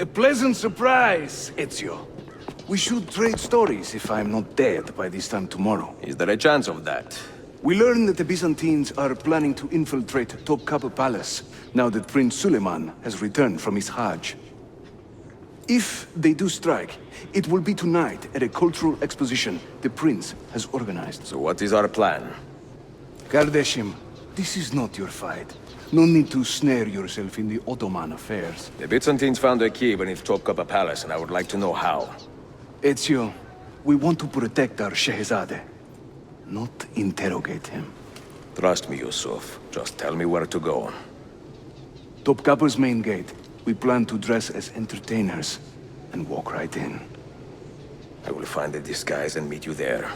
A pleasant surprise, Ezio. We should trade stories if I'm not dead by this time tomorrow. Is there a chance of that? We learn that the Byzantines are planning to infiltrate Topkapi Palace, now that Prince Suleiman has returned from his Hajj. If they do strike, it will be tonight at a cultural exposition the prince has organized. So what is our plan? Kardashim, this is not your fight. No need to snare yourself in the Ottoman affairs. The Byzantines found a key beneath Topkapi Palace, and I would like to know how. Ezio, we want to protect our Shehzade, not interrogate him. Trust me, Yusuf. Just tell me where to go. Topkapi's main gate. We plan to dress as entertainers and walk right in. I will find a disguise and meet you there.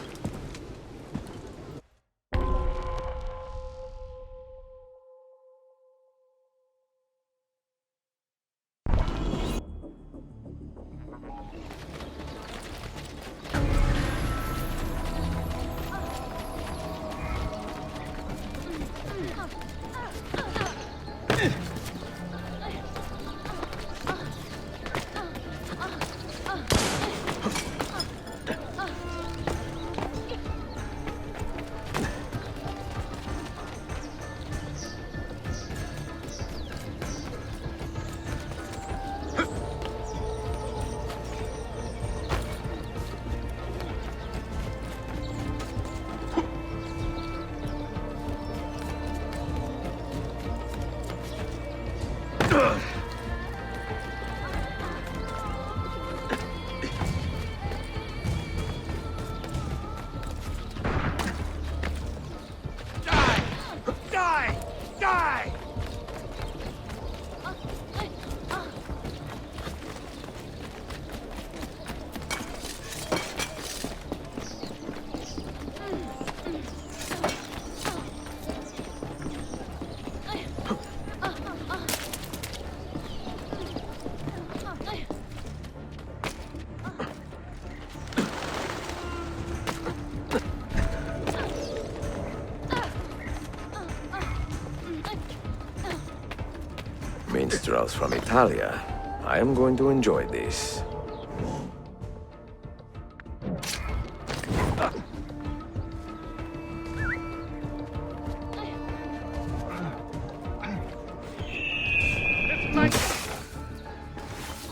Minstrels from Italia. I am going to enjoy this.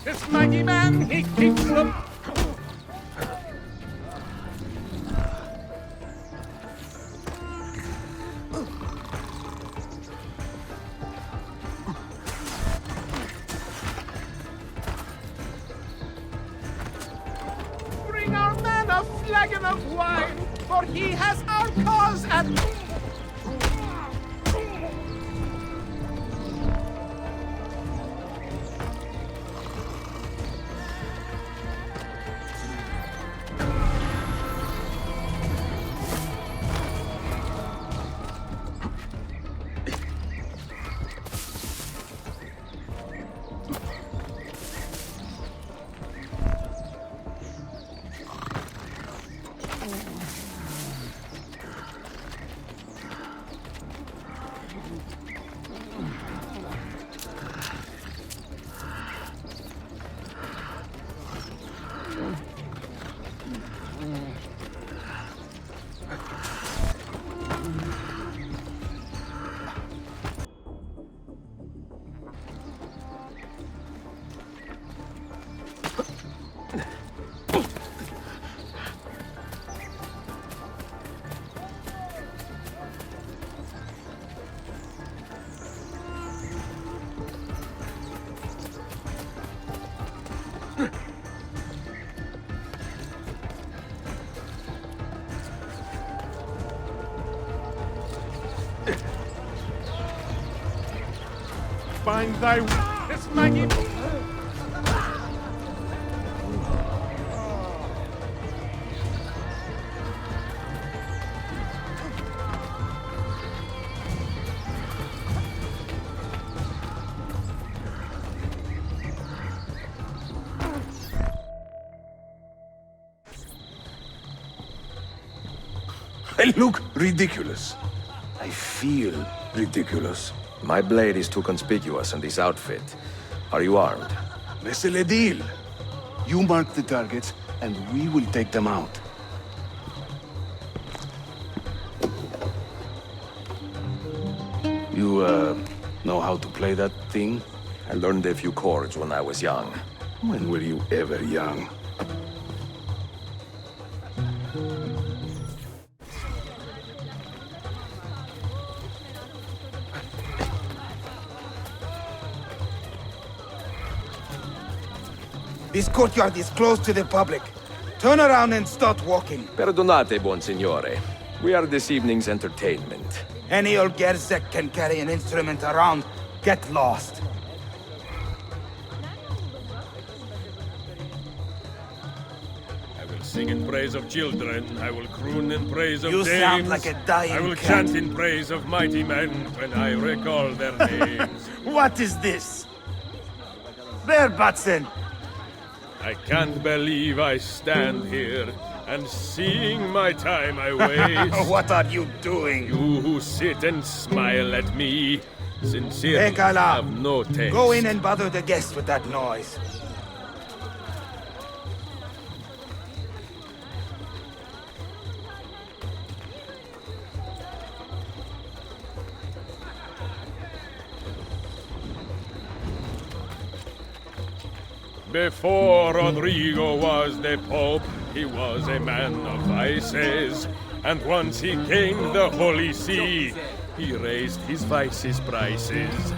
This mighty man, he keeps them. Bring our man a flagon of wine, for he has our cause at... Find thy... This mighty... I look ridiculous. I feel ridiculous. My blade is too conspicuous in this outfit. Are you armed? C'est le deal. You mark the targets, and we will take them out. You, know how to play that thing? I learned a few chords when I was young. When were you ever young? This courtyard is closed to the public. Turn around and start walking. Perdonate, buon signore. We are this evening's entertainment. Any old gerzek can carry an instrument around. Get lost. I will sing in praise of children. I will croon in praise of You dames. sound like a dying I will cat. chant in praise of mighty men when I recall their names. What is this? Bearbatson! I can't believe I stand here and seeing my time I waste. What are you doing? You who sit and smile at me, sincerely Ekala, have no taste. go in and bother the guests with that noise. Before Rodrigo was the Pope, he was a man of vices. And once he gained the Holy See, he raised his vices' prices.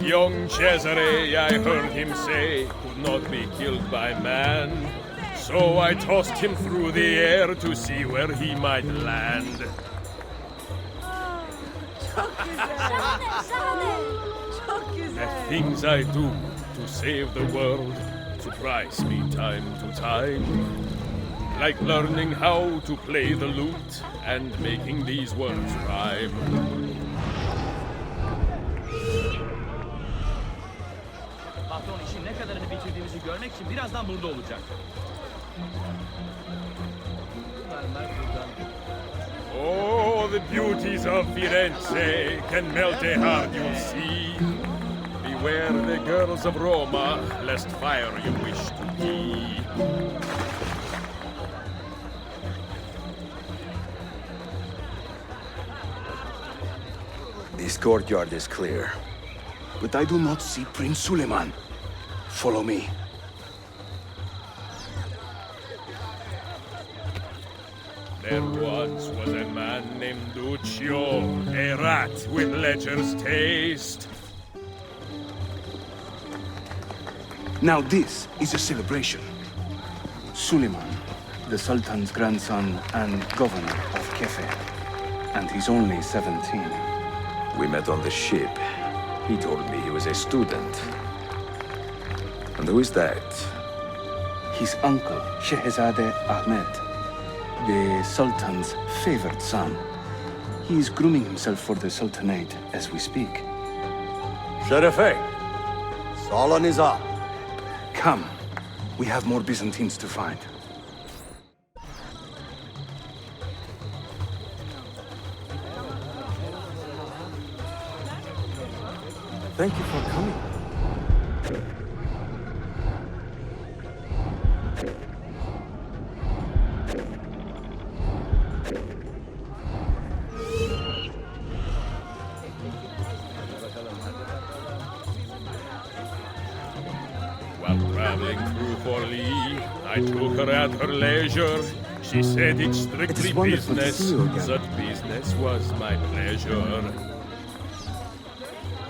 Young Cesare, I heard him say, could not be killed by man. So I tossed him through the air to see where he might land. The things I do to save the world surprise me time to time. Like learning how to play the lute and making these words rhyme. Patron işin ne kadarını bitirdiğimizi görmek için birazdan burada olacak. Oh, the beauties of Firenze can melt a heart, you'll see. Beware the girls of Roma, lest fire you wish to be. This courtyard is clear. But I do not see Prince Suleiman. Follow me. There once was a man named Duccio, a rat with lecher's taste. Now this is a celebration. Suleiman, the Sultan's grandson and governor of Kefe. And he's only 17. We met on the ship. He told me he was a student. And who is that? His uncle, Shehzade Ahmed, the Sultan's favored son. He is grooming himself for the Sultanate as we speak. Sherife, Saloniza. Come. We have more Byzantines to find. Thank you for coming. While traveling through Forli, I took her at her leisure. She said it's strictly wonderful to business. see you again. Such business was my pleasure.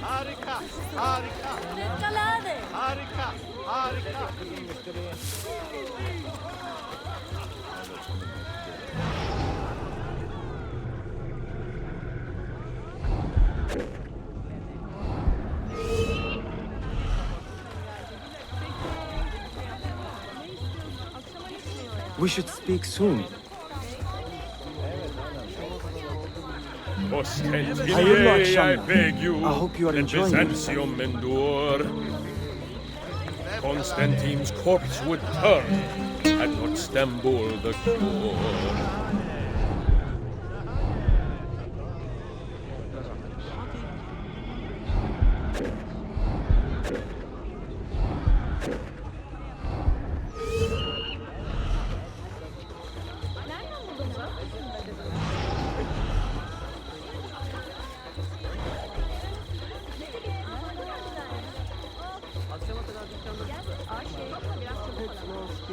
Harika, harika, harika, harika. We should speak soon. Hayırlı akşamlar. I beg you, I hope you are let enjoying yourself. Byzantium endure. Constantine's corpse would turn had not Stambul the cure.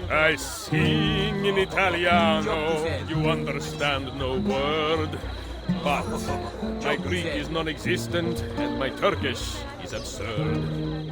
I sing in Italiano, you understand no word. But my Greek is non-existent and my Turkish is absurd.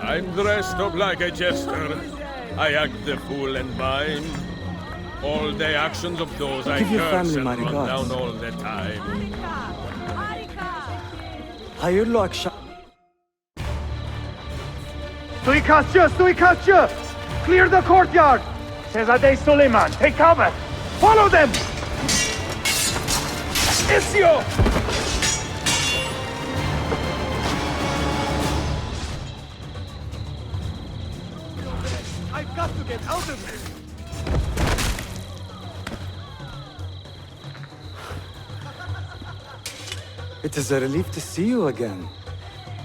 I'm dressed up like a jester. I act the fool and mime. All the actions of those I Give your curse family and my run regards. down all the time. Hayırlı akşam. Suikastçı! Clear the courtyard! Şehzade Suleiman, take cover! Follow them! Ezio! I've got to get out of here! It is a relief to see you again,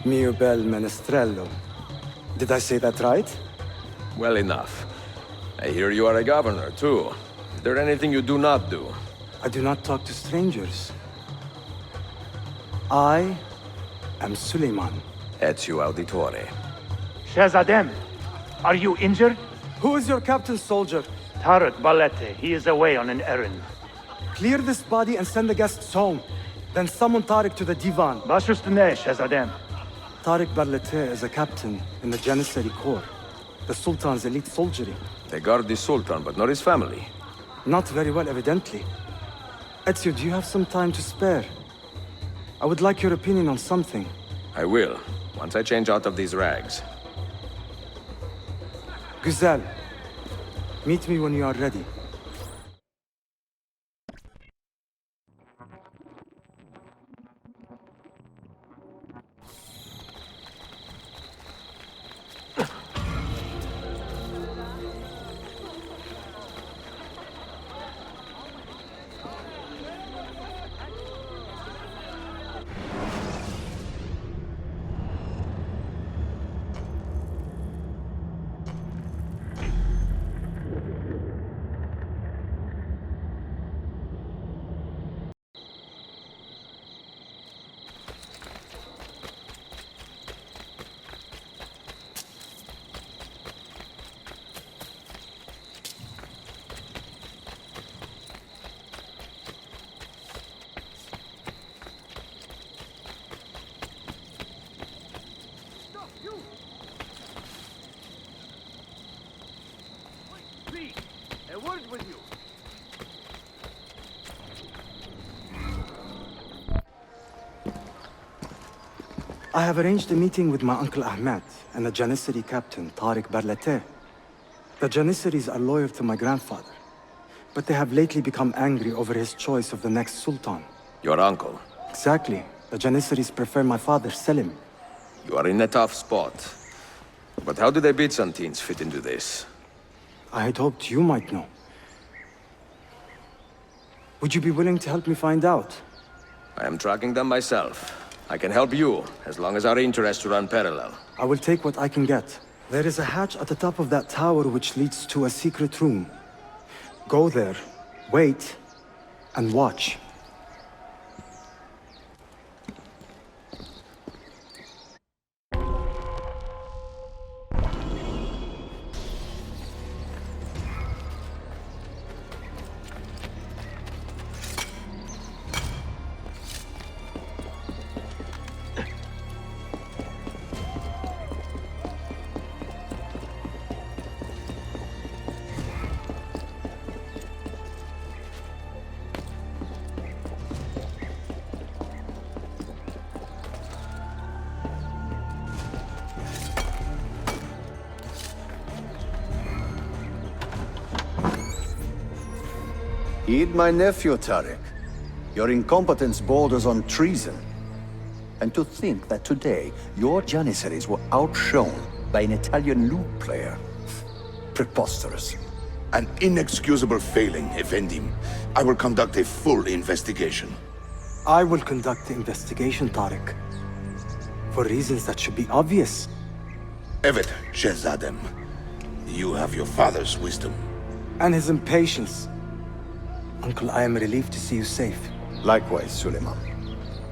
mio bel menestrello. Did I say that right? Well enough. I hear you are a governor, too. Is there anything you do not do? I do not talk to strangers. I am Suleiman. Ezio Auditore. Shehzadem, are you injured? Who is your captain, soldier? Tarek Balete, he is away on an errand. Clear this body and send the guests home. Then summon Tariq to the divan. Baş üstüne, Shehzadem. Tariq Barlete is a captain in the Janissary Corps, the Sultan's elite soldiery. They guard the Sultan, but not his family. Not very well, evidently. Ezio, do you have some time to spare? I would like your opinion on something. I will, once I change out of these rags. Güzel. Meet me when you are ready. A word with you. I have arranged a meeting with my uncle Ahmed and the Janissary captain, Tariq Barlete. The Janissaries are loyal to my grandfather, but they have lately become angry over his choice of the next sultan. Your uncle. Exactly. The Janissaries prefer my father, Selim. You are in a tough spot. But how do the Byzantines fit into this? I had hoped you might know. Would you be willing to help me find out? I am tracking them myself. I can help you, as long as our interests run parallel. I will take what I can get. There is a hatch at the top of that tower which leads to a secret room. Go there, wait, and watch. Heed my nephew, Tariq. Your incompetence borders on treason. And to think that today, your Janissaries were outshone by an Italian lute player. Preposterous. An inexcusable failing, Effendim. I will conduct a full investigation. I will conduct the investigation, Tariq. For reasons that should be obvious. Evet, Shehzadem. You have your father's wisdom. And his impatience. Uncle, I am relieved to see you safe. Likewise, Suleiman.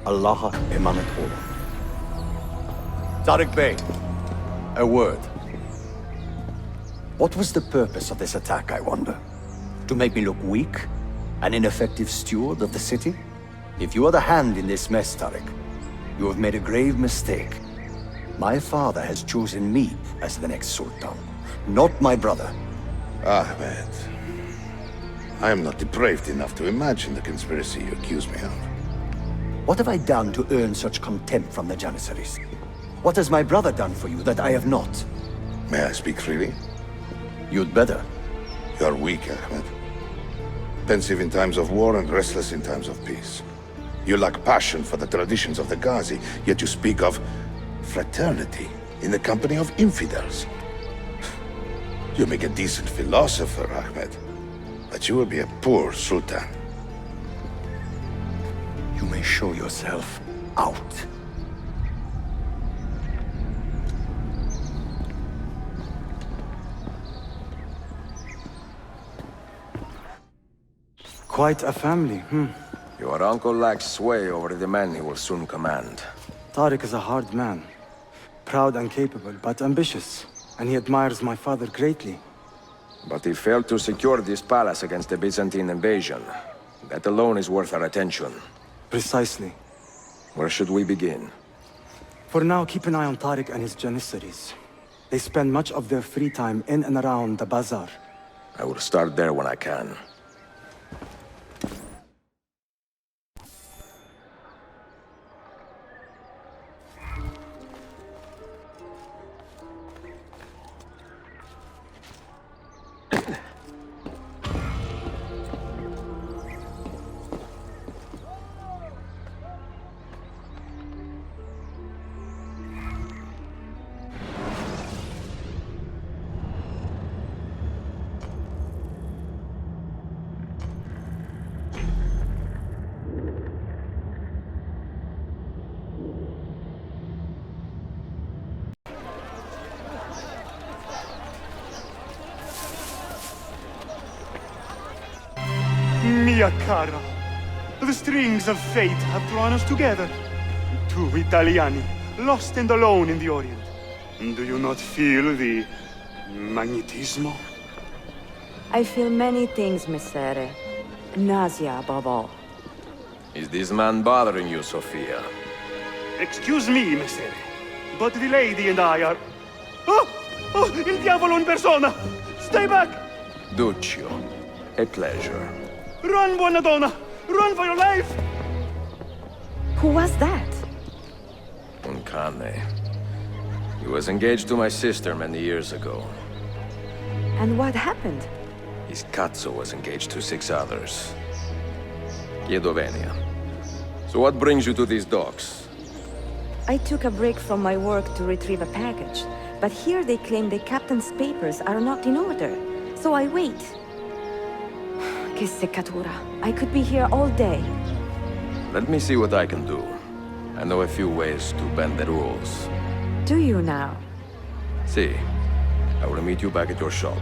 Allah emanet olun. Tariq Bey, a word. What was the purpose of this attack, I wonder? To make me look weak? An ineffective steward of the city? If you are the hand in this mess, Tariq, you have made a grave mistake. My father has chosen me as the next Sultan, not my brother. Ahmed. I am not depraved enough to imagine the conspiracy you accuse me of. What have I done to earn such contempt from the Janissaries? What has my brother done for you that I have not? May I speak freely? You'd better. You are weak, Ahmed. Pensive in times of war and restless in times of peace. You lack passion for the traditions of the Ghazi, yet you speak of fraternity in the company of infidels. You make a decent philosopher, Ahmed, but you will be a poor sultan. You may show yourself out. Quite a family, Your uncle lacks sway over the men he will soon command. Tariq is a hard man. Proud and capable, but ambitious. And he admires my father greatly. But he failed to secure this palace against the Byzantine invasion. That alone is worth our attention. Precisely. Where should we begin? For now, keep an eye on Tariq and his Janissaries. They spend much of their free time in and around the bazaar. I will start there when I can. Mia cara, the strings of fate have drawn us together. Two Italiani, lost and alone in the Orient. Do you not feel the magnetismo? I feel many things, Messere. Nausea above all. Is this man bothering you, Sophia? Excuse me, Messere, but the lady and I are... Oh! Oh, il diavolo in persona! Stay back! Duccio, a pleasure. Run, buona donna! Run for your life! Who was that? Un cane. He was engaged to my sister many years ago. And what happened? His cazzo was engaged to 6 others. Chiedo venia. So what brings you to these docks? I took a break from my work to retrieve a package, but here they claim the captain's papers are not in order. So I wait. Que seccatura. I could be here all day. Let me see what I can do. I know a few ways to bend the rules. Do you now? See, I will meet you back at your shop.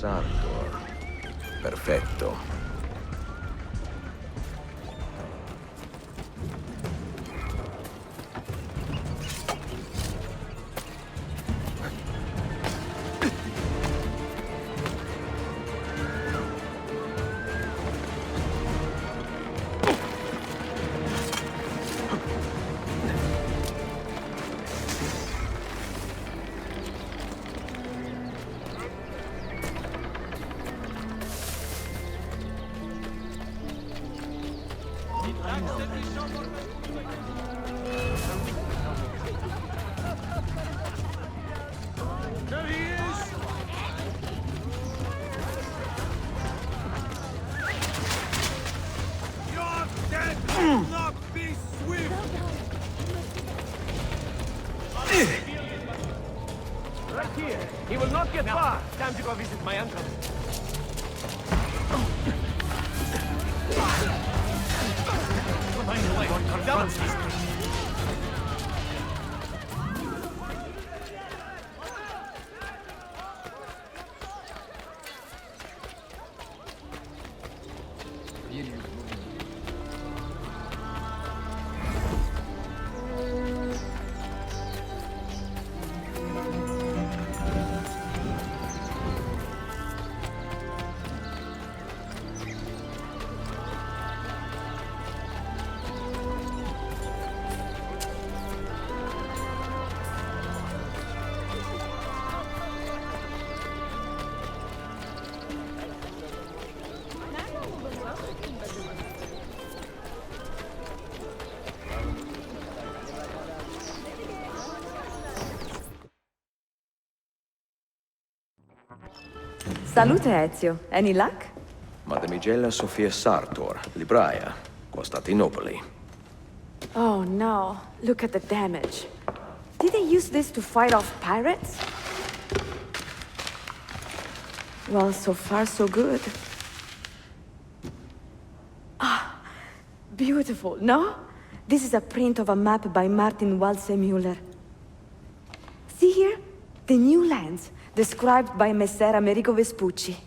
Sartor. Perfetto. Right here. He will not get far. Time to go visit my uncle. Salute, Ezio. Any luck? Mademoiselle Sophia Sartor, Libraia, Constantinople. Oh no, look at the damage. Did they use this to fight off pirates? Well, so far so good. Ah, beautiful, no? This is a print of a map by Martin Walsemüller. See here? The new lands, described by Messer Amerigo Vespucci.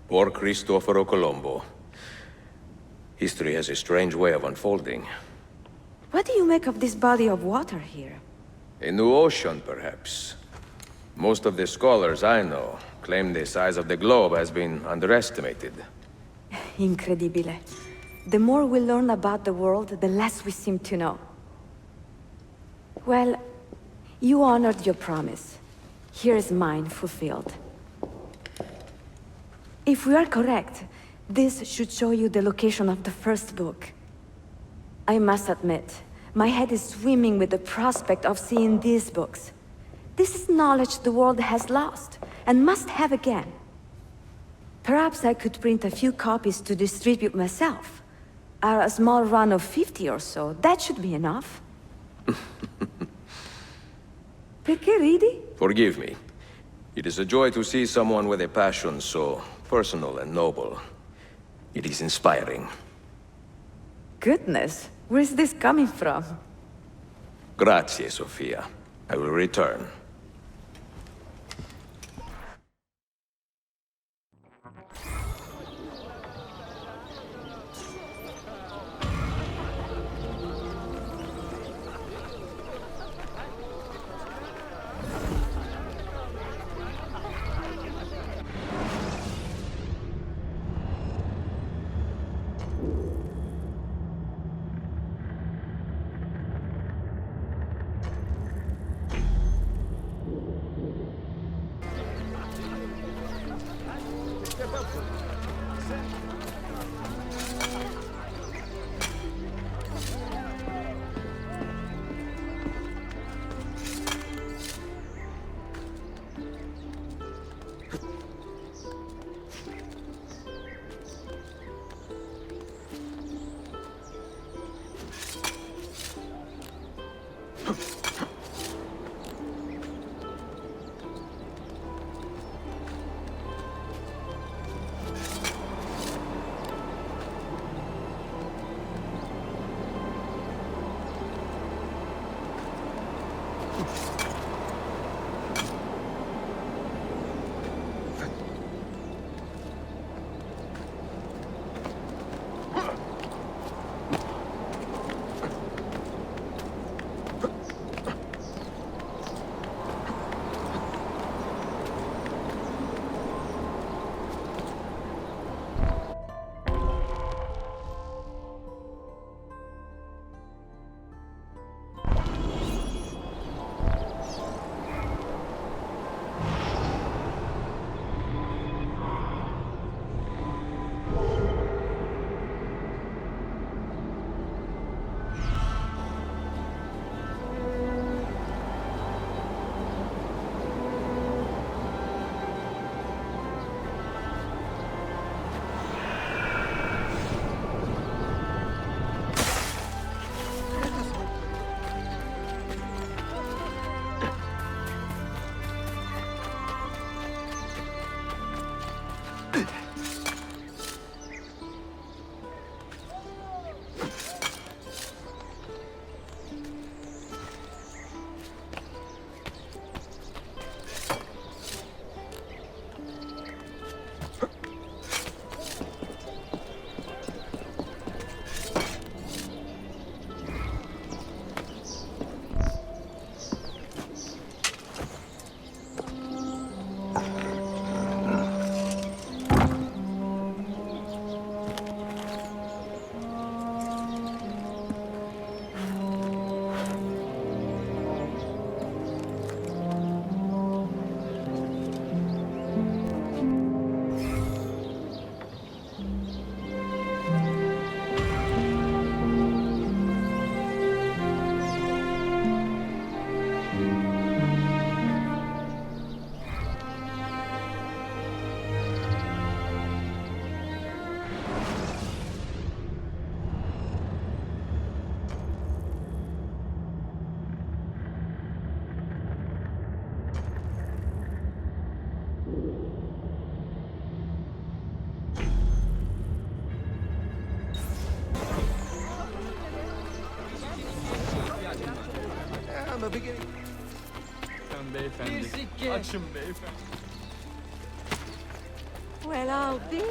Or Cristoforo Colombo. History has a strange way of unfolding. What do you make of this body of water here? A new ocean, perhaps. Most of the scholars I know claim the size of the globe has been underestimated. Incredibile. The more we learn about the world, the less we seem to know. Well, you honored your promise. Here is mine fulfilled. If we are correct, this should show you the location of the first book. I must admit, my head is swimming with the prospect of seeing these books. This is knowledge the world has lost, and must have again. Perhaps I could print a few copies to distribute myself. A small run of 50 or so, that should be enough. Perché ridi? Forgive me. It is a joy to see someone with a passion so personal and noble. It is inspiring. Goodness, where's this coming from? Grazie, Sophia. I will return. Beyefendi. Açın beyefendi. Well, I'll be.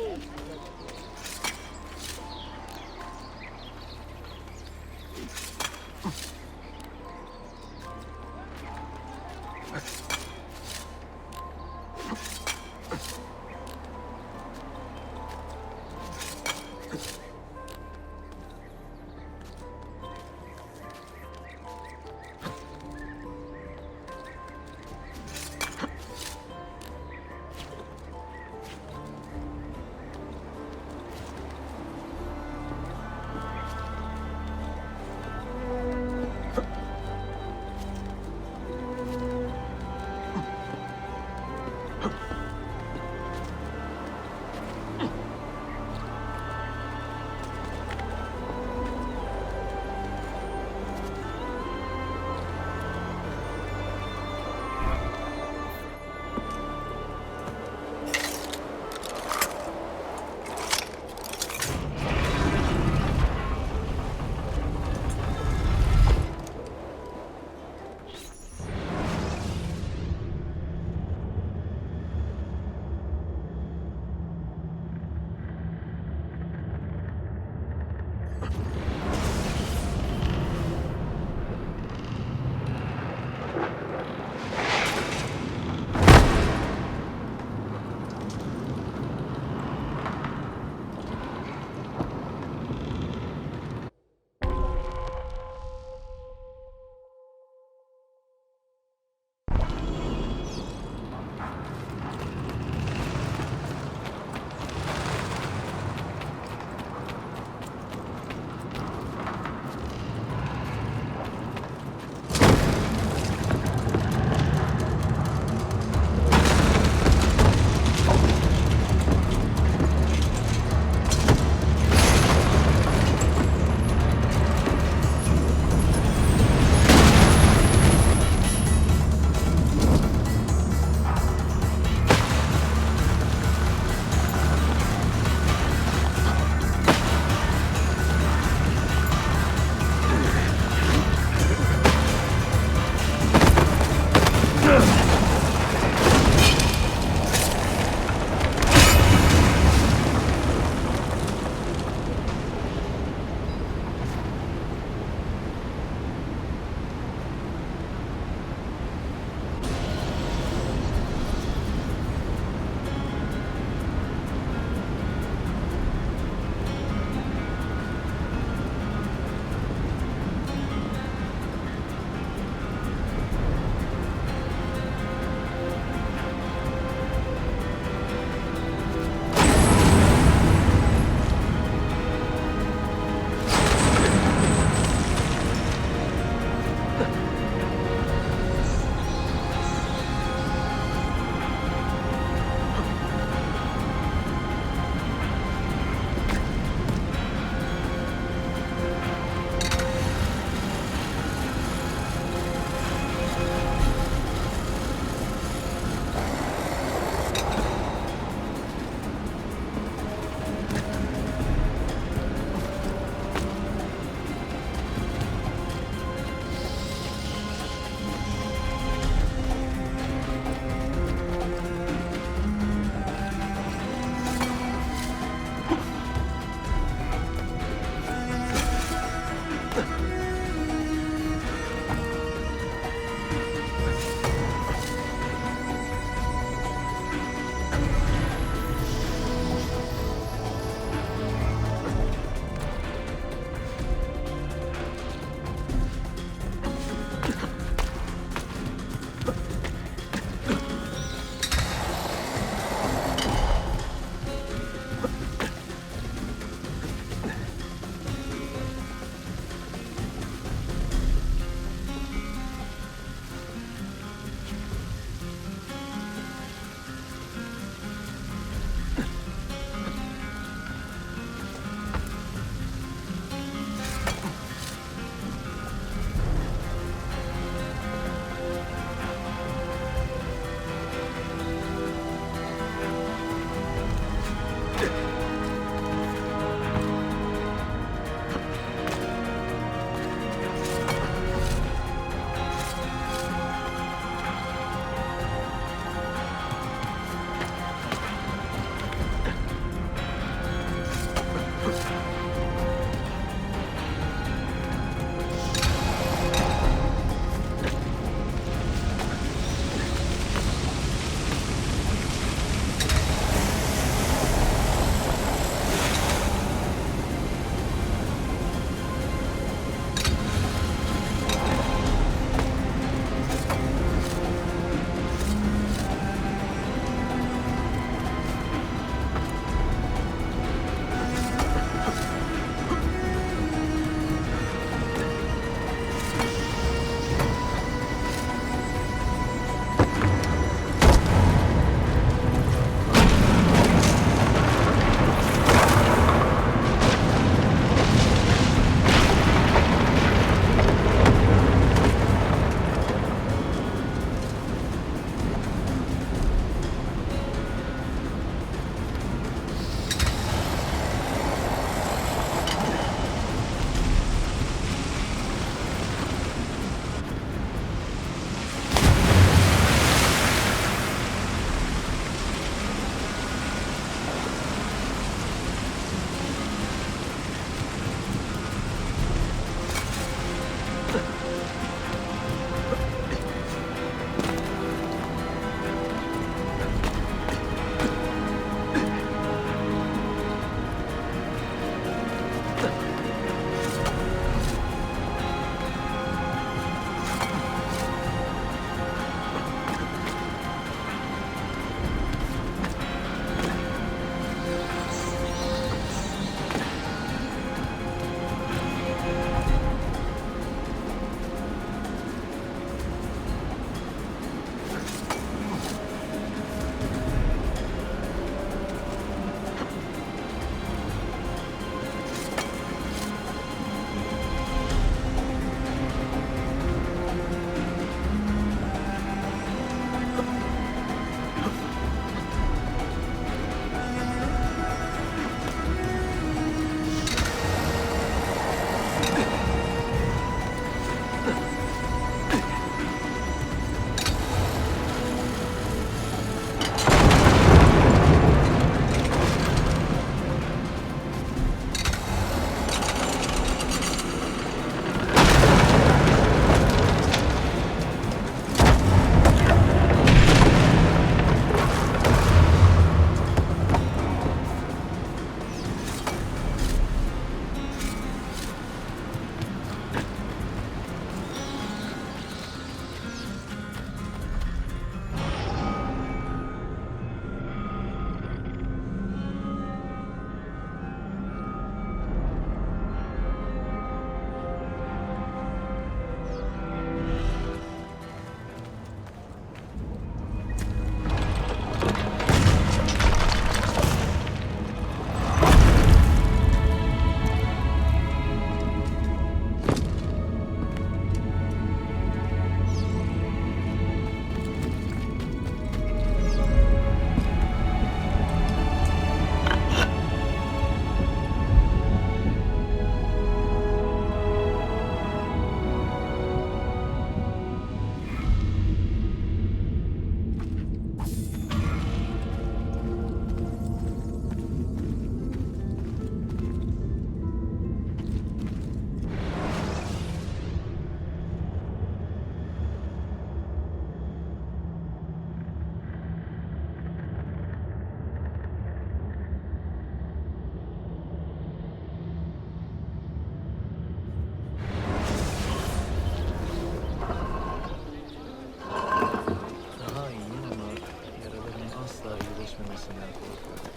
geçmemesinden korkuyorum.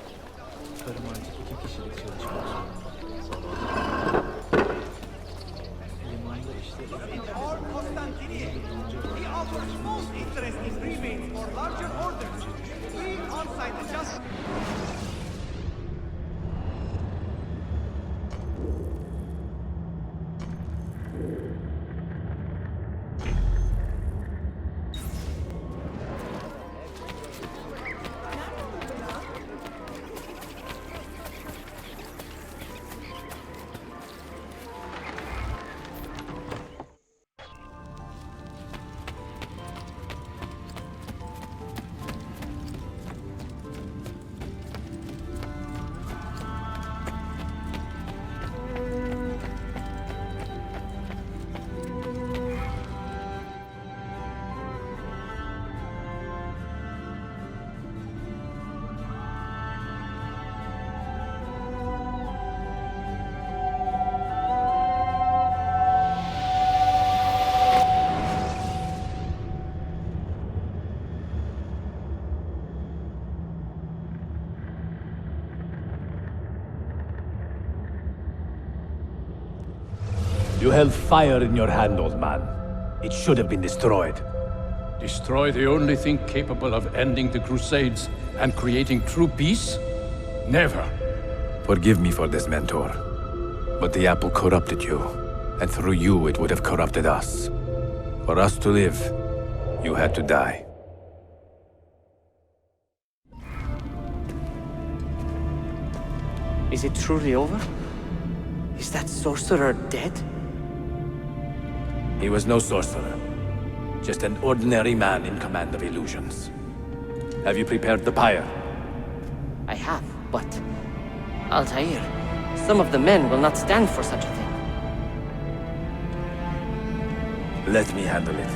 Karım artık 2 kişilik çalışmak zorunda. Limanla işleri... In our Constantinople, we offer most interesting rebates for larger orders. We on-site adjust... You held fire in your hand, old man. It should have been destroyed. Destroy the only thing capable of ending the Crusades and creating true peace? Never. Forgive me for this, Mentor. But the apple corrupted you, and through you it would have corrupted us. For us to live, you had to die. Is it truly over? Is that sorcerer dead? He was no sorcerer. Just an ordinary man in command of illusions. Have you prepared the pyre? I have, but... Altair, some of the men will not stand for such a thing. Let me handle it.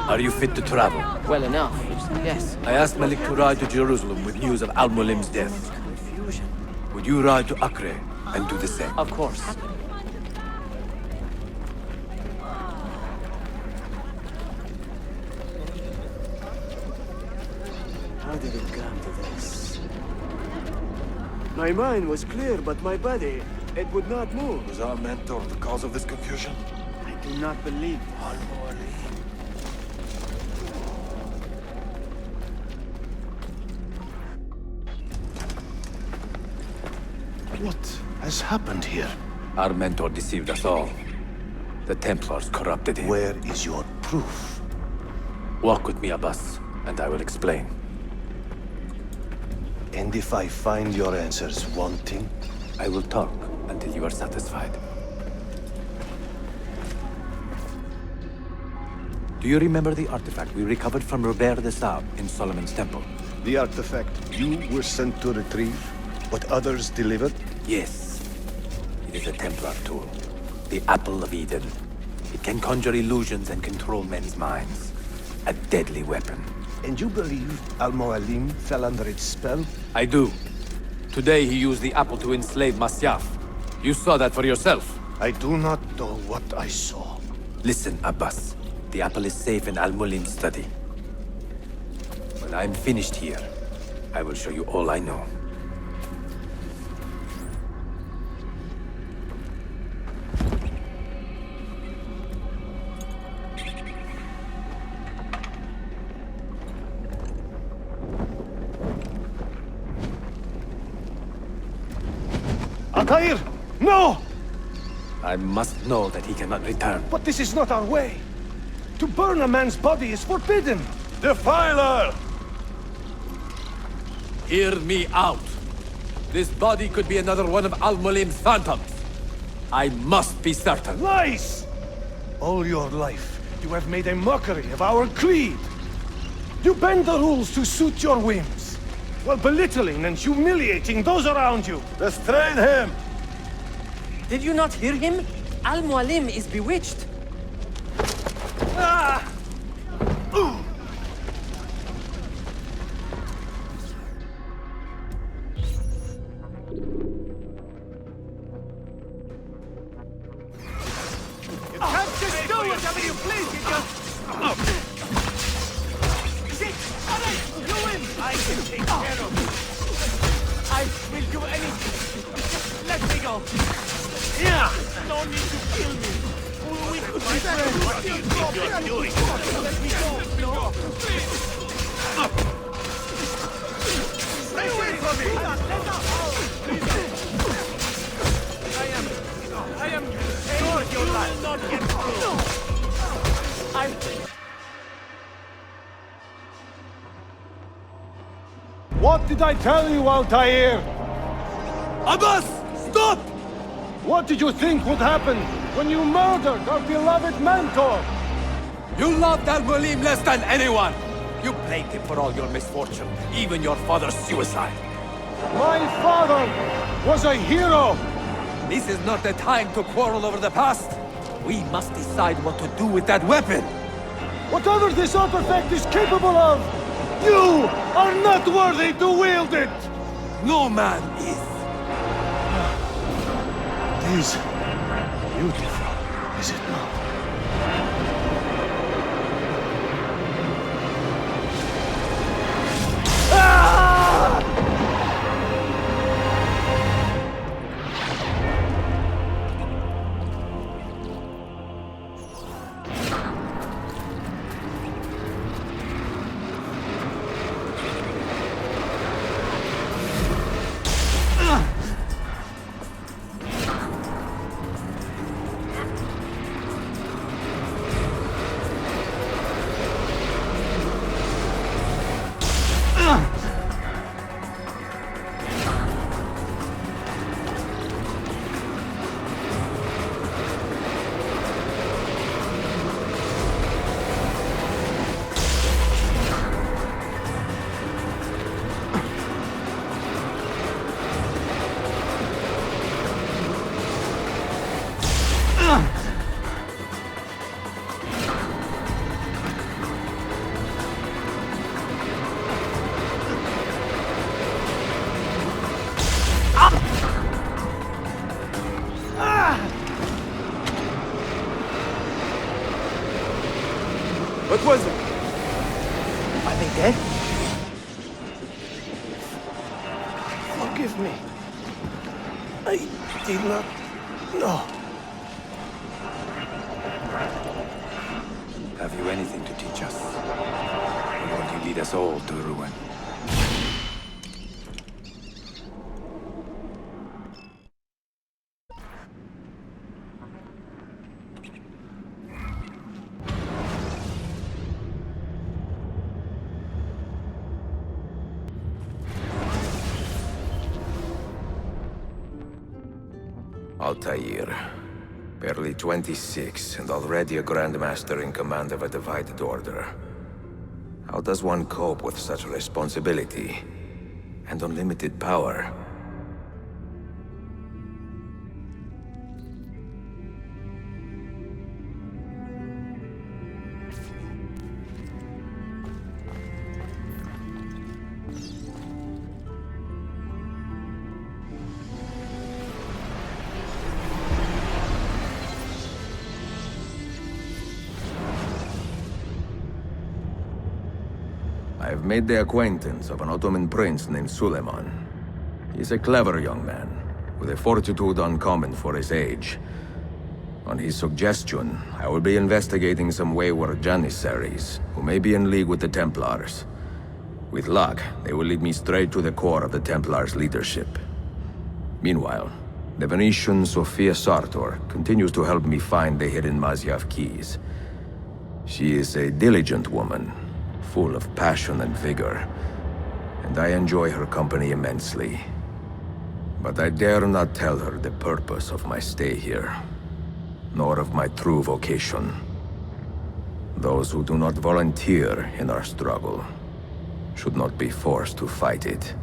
Are you fit to travel? Well enough, yes. I asked Malik to ride to Jerusalem with news of Al-Mulim's death. Confusion. Would you ride to Acre and do the same? Of course. How did it come to this? My mind was clear, but my body, it would not move. Was our mentor the cause of this confusion? I do not believe. What has happened here? Our mentor deceived us all. The Templars corrupted him. Where is your proof? Walk with me, Abbas, and I will explain. And if I find your answers wanting? I will talk until you are satisfied. Do you remember the artifact we recovered from Robert de Sable in Solomon's temple? The artifact you were sent to retrieve, but others delivered? Yes. It is a Templar tool. The Apple of Eden. It can conjure illusions and control men's minds. A deadly weapon. And you believe Al-Mualim fell under its spell? I do. Today he used the apple to enslave Masyaf. You saw that for yourself. I do not know what I saw. Listen, Abbas. The apple is safe in Al-Mulim's study. When I'm finished here, I will show you all I know. Altair! No! I must know that he cannot return. But this is not our way. To burn a man's body is forbidden. Defiler! Hear me out. This body could be another one of Al-Mulim's phantoms. I must be certain. Lies! All your life, you have made a mockery of our creed. You bend the rules to suit your whims, while belittling and humiliating those around you. Restrain him! Did you not hear him? Al-Mualim is bewitched. Ah! I can take care of you. I will do anything. Let me go. Yeah. No need to kill me. We could be friends. What do you think you're doing? Let me go. No. Stay away from me. Let us out. I am sure you will not get through. What did I tell you, Altair? Abbas! Stop! What did you think would happen when you murdered our beloved mentor? You loved Al-Mulim less than anyone! You blamed him for all your misfortune, even your father's suicide. My father was a hero! This is not the time to quarrel over the past. We must decide what to do with that weapon. Whatever this artifact is capable of, you are not worthy to wield it! No man is. It is beautiful, is it not? What was it? Are they dead? Forgive me. I did not know. Have you anything to teach us? Or will you lead us all to ruin? Altair. Barely 26, and already a Grandmaster in command of a divided order. How does one cope with such responsibility and unlimited power? I've made the acquaintance of an Ottoman prince named Suleiman. He's a clever young man, with a fortitude uncommon for his age. On his suggestion, I will be investigating some wayward Janissaries, who may be in league with the Templars. With luck, they will lead me straight to the core of the Templars' leadership. Meanwhile, the Venetian Sophia Sartor continues to help me find the hidden Mazyav keys. She is a diligent woman, full of passion and vigor, and I enjoy her company immensely. But I dare not tell her the purpose of my stay here, nor of my true vocation. Those who do not volunteer in our struggle should not be forced to fight it.